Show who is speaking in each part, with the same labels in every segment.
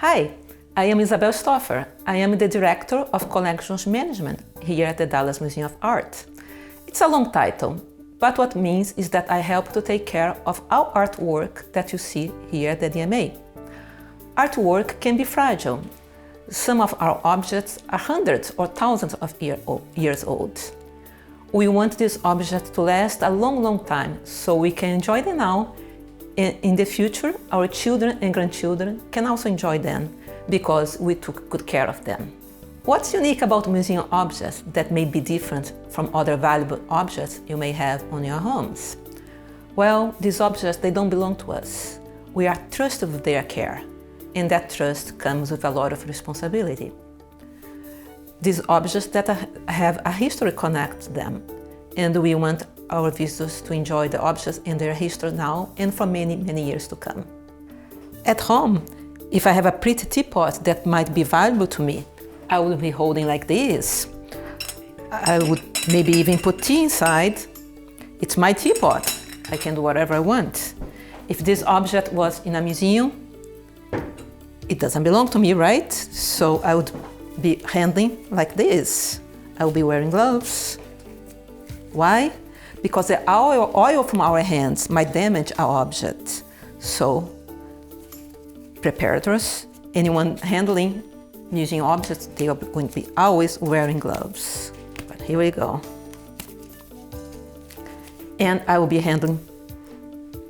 Speaker 1: Hi, I am Isabel Stoffer. I am the Director of Collections Management here at the Dallas Museum of Art. It's a long title, but what it means is that I help to take care of all artwork that you see here at the DMA. Artwork can be fragile. Some of our objects are hundreds or thousands of years old. We want these objects to last a long time so we can enjoy them now, and in the future our children and grandchildren can also enjoy them because we took good care of them. What's unique about museum objects that may be different from other valuable objects you may have on your homes? Well, these objects, they don't belong to us. We are trusted with their care, and that trust comes with a lot of responsibility. These objects that have a history connected to them, and we want our visitors to enjoy the objects and their history now and for many years to come. At home, if I have a pretty teapot that might be valuable to me, I will be holding like this. I would maybe even put tea inside. It's my teapot. I can do whatever I want. If this object was in a museum, it doesn't belong to me, right? So I would be handling like this. I will be wearing gloves. Why? Because the oil from our hands might damage our object. So, preparators, anyone handling museum objects, they are going to be always wearing gloves. But here we go. And I will be handling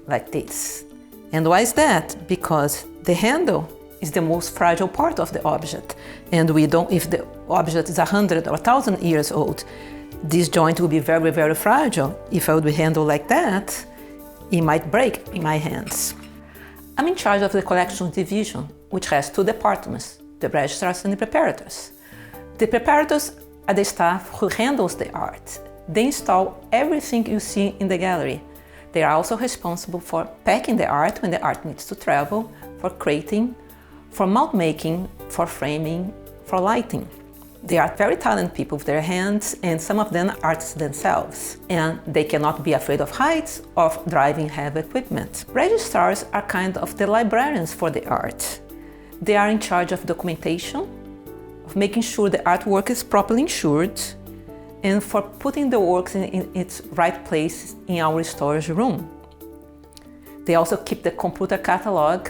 Speaker 1: like this. And why is that? Because the handle is the most fragile part of the object. And if the object is 100 or 1,000 years old, this joint will be very fragile. If I would be handled like that, it might break in my hands. I'm in charge of the collections division, which has two departments, the registrars and the preparators. The preparators are the staff who handles the art. They install everything you see in the gallery. They are also responsible for packing the art when the art needs to travel, for crating, for mount making, for framing, for lighting. They are very talented people with their hands, and some of them are artists themselves. And they cannot be afraid of heights or of driving heavy equipment. Registrars are kind of the librarians for the art. They are in charge of documentation, of making sure the artwork is properly insured, and for putting the works in its right place in our storage room. They also keep the computer catalog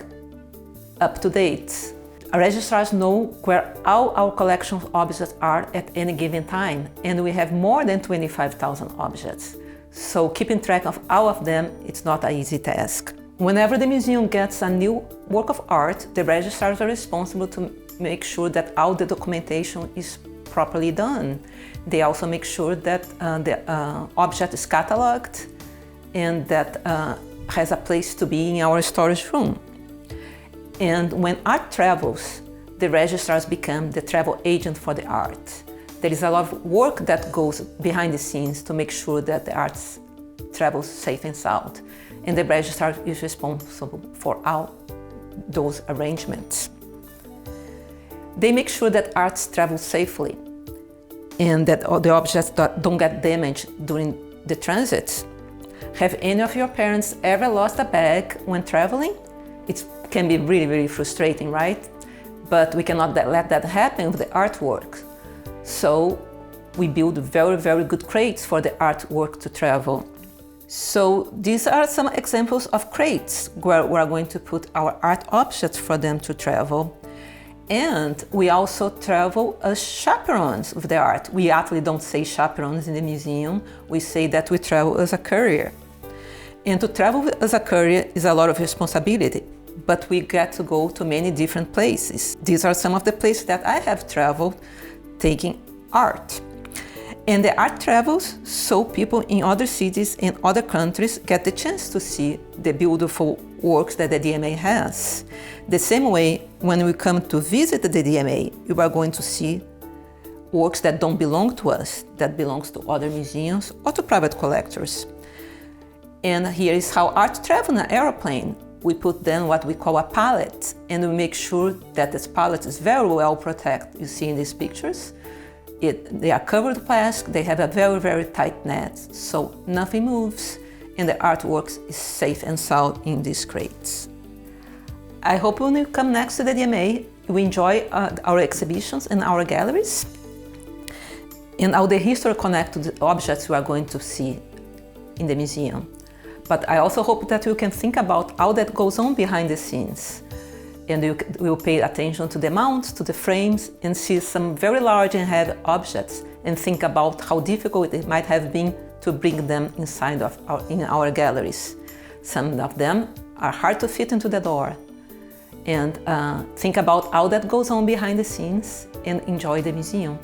Speaker 1: up to date. Our registrars know where all our collection objects are at any given time, and we have more than 25,000 objects. So keeping track of all of them, it's not an easy task. Whenever the museum gets a new work of art, the registrars are responsible to make sure that all the documentation is properly done. They also make sure that the object is cataloged and that has a place to be in our storage room. And when art travels, the registrars become the travel agent for the art. There is a lot of work that goes behind the scenes to make sure that the art travels safe and sound. And the registrar is responsible for all those arrangements. They make sure that arts travel safely and that all the objects don't get damaged during the transit. Have any of your parents ever lost a bag when traveling? It can be really frustrating, right? But we cannot let that happen with the artwork. So we build very good crates for the artwork to travel. So these are some examples of crates where we are going to put our art objects for them to travel. And we also travel as chaperones with the art. We actually don't say chaperones in the museum. We say that we travel as a courier. And to travel as a courier is a lot of responsibility, but we get to go to many different places. These are some of the places that I have traveled taking art. And the art travels so people in other cities and other countries get the chance to see the beautiful works that the DMA has. The same way, when we come to visit the DMA, you are going to see works that don't belong to us, that belongs to other museums or to private collectors. And here is how art travels in an airplane. We put then what we call a pallet, and we make sure that this pallet is very well protected. You see in these pictures, they are covered with plastic, they have a very tight net, so nothing moves, and the artwork is safe and sound in these crates. I hope when you come next to the DMA, you enjoy our exhibitions and our galleries, and how the history connects to the objects you are going to see in the museum. But I also hope that you can think about how that goes on behind the scenes. And you will pay attention to the mounts, to the frames, and see some very large and heavy objects, and think about how difficult it might have been to bring them inside of in our galleries. Some of them are hard to fit into the door. And think about how that goes on behind the scenes and enjoy the museum.